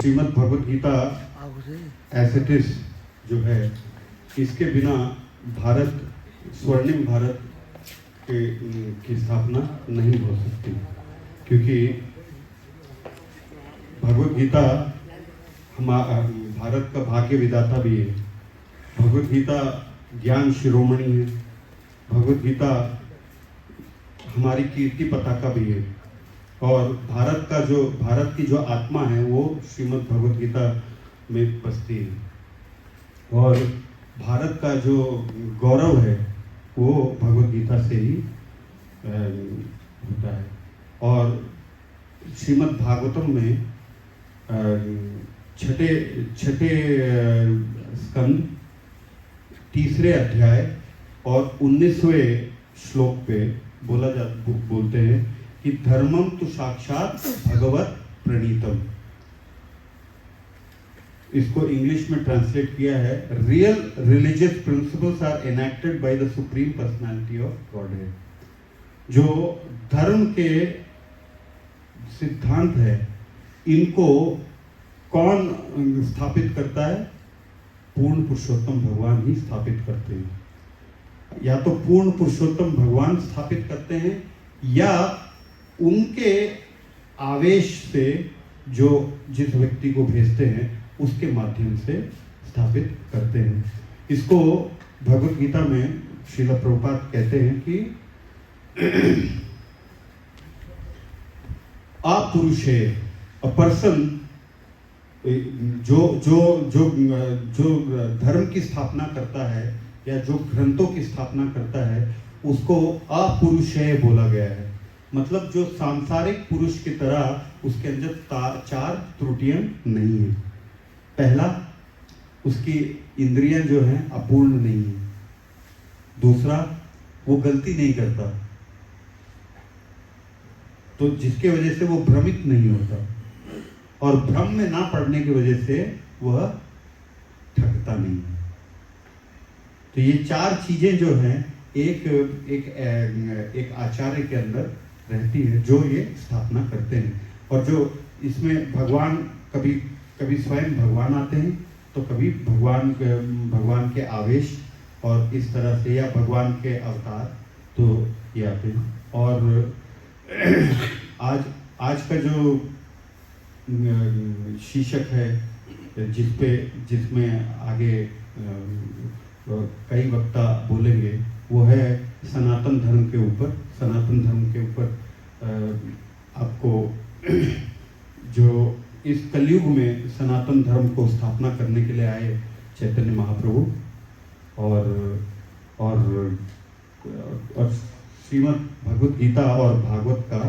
Shrimad Bhagavad Gita as it is जो है, इसके बिना भारत, स्वर्णिम भारत की स्थापना नहीं हो सकती, क्योंकि भगवद गीता भारत का भाग्य विधाता भी है। भगवद गीता ज्ञान शिरोमणि है। भगवद गीता हमारी कीर्ति पताका भी है। और भारत की जो आत्मा है वो श्रीमद् भगवद गीता में बसती है। और भारत का जो गौरव है वो भगवद गीता से ही होता है। और श्रीमद् भागवतम में छठे स्कंद 3रे अध्याय और 19वें श्लोक पे बोलते हैं कि धर्मम तो साक्षात भगवत प्रणीतम। इसको इंग्लिश में ट्रांसलेट किया है, real religious principles are enacted by the supreme personality of godhead. जो धर्म के सिद्धांत है, इनको कौन स्थापित करता है? पूर्ण पुरुषोत्तम भगवान ही स्थापित करते हैं। या तो पूर्ण पुरुषोत्तम भगवान स्थापित करते हैं, या उनके आवेश से जो जिस व्यक्ति को भेजते हैं उसके माध्यम से स्थापित करते हैं। इसको भगवद गीता में श्रील प्रभुपाद कहते हैं कि अपुरुष है, अ पर्सन जो धर्म की स्थापना करता है या जो ग्रंथों की स्थापना करता है उसको अपुरुषेय बोला गया है। मतलब जो सांसारिक पुरुष की तरह उसके अंदर 4 त्रुटियां नहीं है। पहला, उसकी इंद्रियां जो हैं अपूर्ण नहीं है। दूसरा, वो गलती नहीं करता, तो जिसके वजह से वो भ्रमित नहीं होता, और भ्रम में ना पड़ने की वजह से वह थकता नहीं है। तो ये 4 चीजें जो हैं एक आचार्य के अंदर रहती है, जो ये स्थापना करते हैं। और जो इसमें भगवान कभी स्वयं भगवान आते हैं, तो कभी भगवान के आवेश और इस तरह से, या भगवान के अवतार, तो ये आते हैं। और आज का जो शीर्षक है जिसमें आगे कई वक्ता बोलेंगे, वो है सनातन धर्म के ऊपर। सनातन धर्म के ऊपर आपको जो इस कलयुग में सनातन धर्म को स्थापना करने के लिए आए चैतन्य महाप्रभु और श्रीमद् भगवद गीता और भागवत का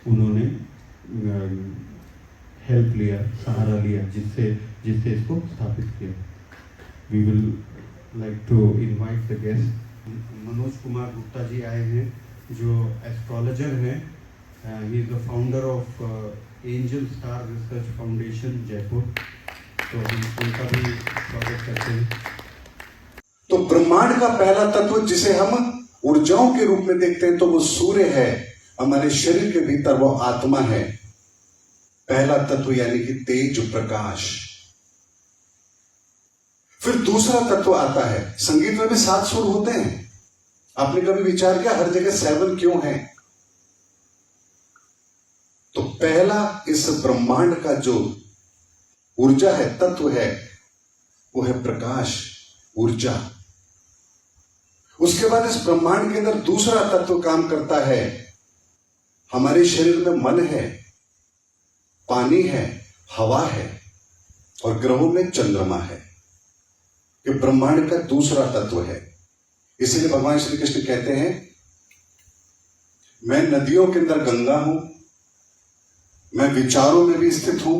उन्होंने हेल्प लिया, सहारा लिया, जिससे इसको स्थापित किया। We will like to invite the guest. Manoj Kumar Gupta ji आए हैं, जो एस्ट्रोलॉजर हैं। He is the founder of angel star research foundation Jaipur. तो हम उनका भी स्वागत करते हैं। तो ब्रह्मांड का पहला तत्व जिसे हम ऊर्जाओं के रूप में देखते हैं, तो वो सूर्य है। हमारे शरीर के भीतर वो आत्मा है, पहला तत्व, यानी कि तेज प्रकाश। फिर दूसरा तत्व आता है। संगीत में भी 7 सुर होते हैं। आपने कभी विचार किया हर जगह 7 क्यों है? तो पहला इस ब्रह्मांड का जो ऊर्जा है, तत्व है, वो है प्रकाश, ऊर्जा। उसके बाद इस ब्रह्मांड के अंदर दूसरा तत्व काम करता है। हमारे शरीर में मन है, पानी है, हवा है, और ग्रहों में चंद्रमा है। ये ब्रह्मांड का दूसरा तत्व है। इसीलिए भगवान श्री कृष्ण कहते हैं, मैं नदियों के अंदर गंगा हूं, मैं विचारों में भी स्थित हूं।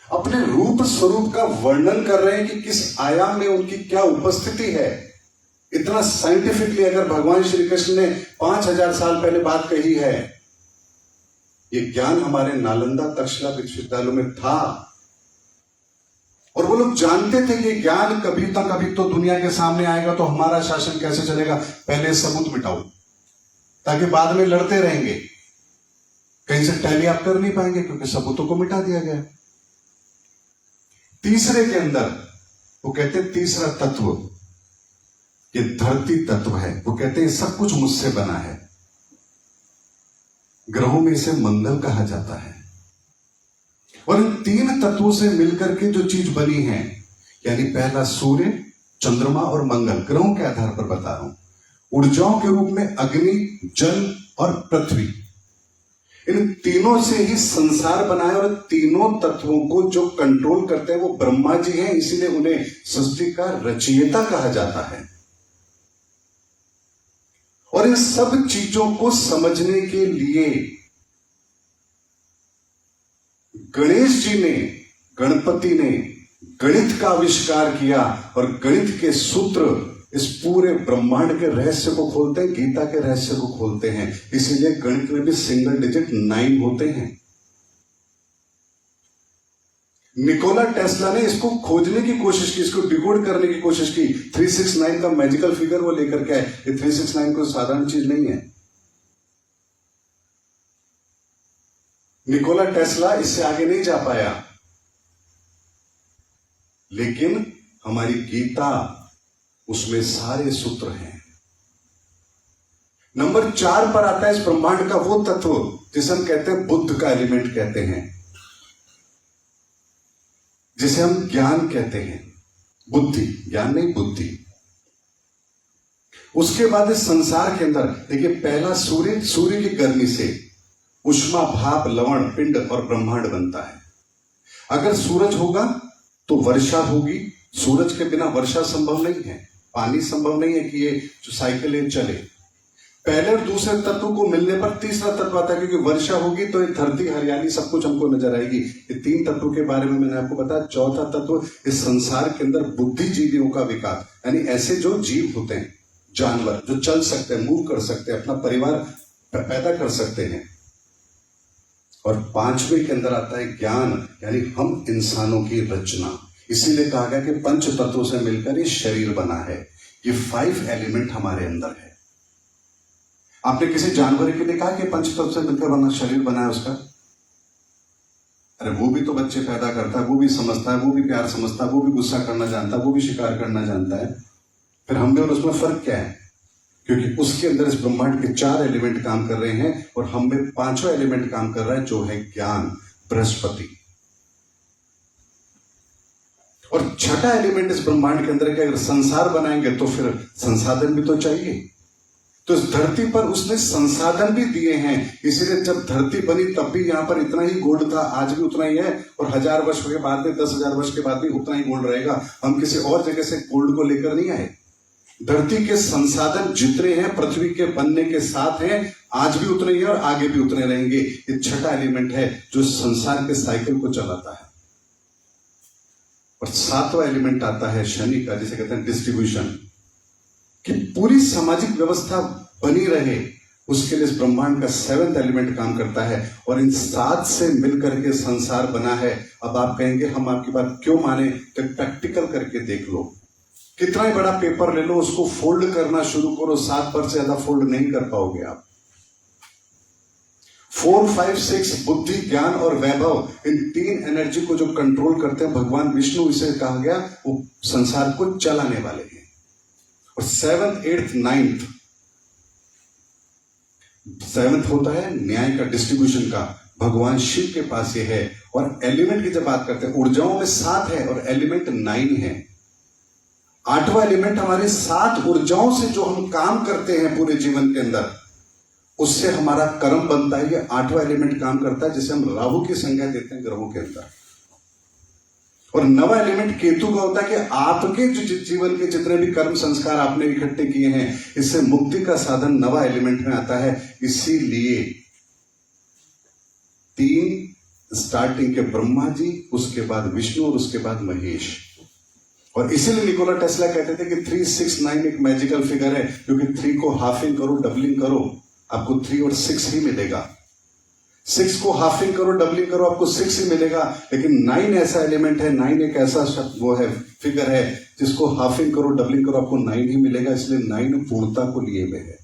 अपने रूप स्वरूप का वर्णन कर रहे हैं कि किस आयाम में उनकी क्या उपस्थिति है। इतना साइंटिफिकली अगर भगवान श्री कृष्ण ने 5000 साल पहले बात कही है, ये ज्ञान हमारे नालंदा तक्षशिला विश्वविद्यालय में था, और वो लोग जानते थे ये ज्ञान कभी तो दुनिया के सामने आएगा, तो हमारा शासन कैसे चलेगा? पहले सबूत मिटाओ, ताकि बाद में लड़ते रहेंगे। कहीं से टैली आप कर नहीं पाएंगे, क्योंकि सबूतों को मिटा दिया गया। तीसरे के अंदर वो कहते हैं तीसरा तत्व ये धरती तत्व है। वो कहते हैं सब कुछ मुझसे बना है। ग्रहों में इसे मंगल कहा जाता है। और इन तीन तत्वों से मिलकर के जो चीज बनी है, यानी पहला सूर्य, चंद्रमा और मंगल, ग्रहों के आधार पर बता रहा हूं। ऊर्जाओं के रूप में अग्नि, जल और पृथ्वी, इन तीनों से ही संसार बना है। और तीनों तत्वों को जो कंट्रोल करते हैं वो ब्रह्मा जी हैं, इसीलिए उन्हें सृष्टि का रचयिता कहा जाता है। और इन सब चीजों को समझने के लिए गणेश जी ने, गणपति ने गणित का आविष्कार किया। और गणित के सूत्र इस पूरे ब्रह्मांड के रहस्य को खोलते हैं, गीता के रहस्य को खोलते हैं। इसीलिए गणित में भी सिंगल डिजिट 9 होते हैं। निकोला टेस्ला ने इसको खोजने की कोशिश की, इसको डिकोड करने की कोशिश की। 369 का मैजिकल फिगर वो लेकर के आए। ये 369 कोई साधारण चीज नहीं है। निकोला टेस्ला इससे आगे नहीं जा पाया, लेकिन हमारी गीता, उसमें सारे सूत्र हैं। नंबर 4 पर आता है इस ब्रह्मांड का वो तत्व जिसे हम कहते हैं बुद्ध का एलिमेंट कहते हैं, जिसे हम ज्ञान कहते हैं। बुद्धि, ज्ञान नहीं, बुद्धि। उसके बाद इस संसार के अंदर देखिए, पहला सूर्य, सूर्य की गर्मी से उष्मा, भाप, लवण, पिंड और ब्रह्मांड बनता है। अगर सूरज होगा तो वर्षा होगी। सूरज के बिना वर्षा संभव नहीं है, पानी संभव नहीं है कि ये जो साइकिल है चले। पहले और दूसरे तत्व को मिलने पर तीसरा तत्व आता है, क्योंकि वर्षा होगी तो ये धरती, हरियाली सब कुछ हमको नजर आएगी। ये 3 तत्वों के बारे में मैंने आपको बताया। चौथा तत्व इस संसार के अंदर बुद्धिजीवियों का विकास, यानी ऐसे जो जीव होते हैं, जानवर जो चल सकते हैं, मूव कर सकते हैं, अपना परिवार पैदा कर सकते हैं। और 5वें के अंदर आता है ज्ञान, यानी हम इंसानों की रचना। इसीलिए कहा गया कि पंच तत्वों से मिलकर ये शरीर बना है। ये 5 एलिमेंट हमारे अंदर है। आपने किसी जानवर के लिए कहा कि पंच तत्व से मिलकर बना शरीर बना है उसका? अरे वो भी तो बच्चे पैदा करता है, वो भी समझता है, वो भी प्यार समझता है, वो भी गुस्सा करना जानता है, वो भी शिकार करना जानता है। फिर हम में और उसमें फर्क क्या है? क्योंकि उसके अंदर इस ब्रह्मांड के 4 एलिमेंट काम कर रहे हैं और हम में 5वां एलिमेंट काम कर रहा है, जो है ज्ञान, बृहस्पति। और छठा एलिमेंट इस ब्रह्मांड के अंदर के, अगर संसार बनाएंगे तो फिर संसाधन भी तो चाहिए। तो इस धरती पर उसने संसाधन भी दिए हैं। इसीलिए जब धरती बनी तब भी यहां पर इतना ही गोल्ड था, आज भी उतना ही है, और 1000 वर्ष के बाद में, 10,000 वर्ष के बाद भी उतना ही गोल्ड रहेगा। हम किसी और जगह से गोल्ड को लेकर नहीं आए। धरती के संसाधन जितने हैं पृथ्वी के बनने के साथ हैं, आज भी उतने ही है और आगे भी उतने रहेंगे। ये छठा एलिमेंट है जो संसार के साइकिल को चलाता है। और 7वां एलिमेंट आता है शनि का, जिसे कहते हैं डिस्ट्रीब्यूशन, कि पूरी सामाजिक व्यवस्था बनी रहे, उसके लिए इस ब्रह्मांड का 7वां एलिमेंट काम करता है। और इन 7 से मिलकर के संसार बना है। अब आप कहेंगे हम आपकी बात क्यों माने? तो प्रैक्टिकल करके देख लो। कितना ही बड़ा पेपर ले लो, उसको फोल्ड करना शुरू करो, 7 पर से ज्यादा फोल्ड नहीं कर पाओगे आप। 4, 5, 6 बुद्धि, ज्ञान और वैभव, इन 3 एनर्जी को जो कंट्रोल करते हैं भगवान विष्णु, इसे कहा गया वो संसार को चलाने वाले हैं। और 7th, 8th, 9th, 7th होता है न्याय का, डिस्ट्रीब्यूशन का, भगवान शिव के पास ये है। और एलिमेंट की जब बात करते हैं, ऊर्जाओं में 7 है और एलिमेंट 9 है। 8वां एलिमेंट हमारे 7 ऊर्जाओं से जो हम काम करते हैं पूरे जीवन के अंदर, उससे हमारा कर्म बनता है। ये 8वां एलिमेंट काम करता है, जिसे हम राहु की संज्ञा देते हैं ग्रहों के अंदर। और 9वां एलिमेंट केतु का होता है कि आपके जो जीवन के जितने भी कर्म संस्कार आपने इकट्ठे किए हैं, इससे मुक्ति का साधन 9वां एलिमेंट में आता है। इसीलिए 3 स्टार्टिंग के ब्रह्मा जी, उसके बाद विष्णु और उसके बाद महेश। और इसीलिए निकोला टेस्ला कहते थे कि 3, 6, 9 एक मैजिकल फिगर है, क्योंकि 3 को हाफिंग करो, डबलिंग करो, आपको 3 और 6 ही मिलेगा। 6 को हाफिंग करो, डबलिंग करो, आपको 6 ही मिलेगा। लेकिन 9 ऐसा एलिमेंट है, 9 एक ऐसा शब्द वो है, फिगर है, जिसको हाफिंग करो, डबलिंग करो, आपको 9 ही मिलेगा। इसलिए 9 पूर्णता को लिए हुए है।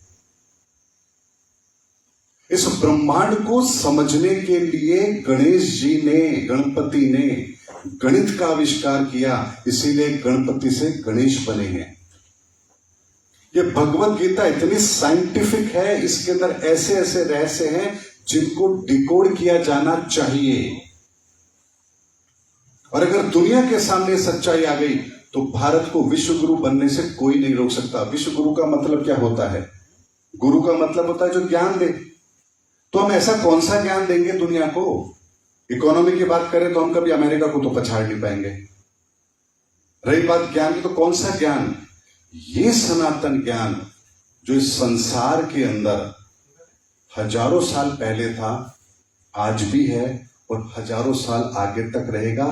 इस ब्रह्मांड को समझने के लिए गणेश जी ने, गणपति ने गणित का आविष्कार किया, इसीलिए गणपति से गणेश बने हैं। ये भगवत गीता इतनी साइंटिफिक है, इसके अंदर ऐसे ऐसे रहस्य हैं जिनको डिकोड किया जाना चाहिए। और अगर दुनिया के सामने सच्चाई आ गई तो भारत को विश्व गुरु बनने से कोई नहीं रोक सकता। विश्व गुरु का मतलब क्या होता है? गुरु का मतलब होता है जो ज्ञान दे। तो हम ऐसा कौन सा ज्ञान देंगे दुनिया को? इकोनॉमी की बात करें तो हम कभी अमेरिका को तो पछाड़ नहीं पाएंगे। रही बात ज्ञान की, तो कौन सा ज्ञान? ये सनातन ज्ञान जो इस संसार के अंदर हजारों साल पहले था, आज भी है और हजारों साल आगे तक रहेगा।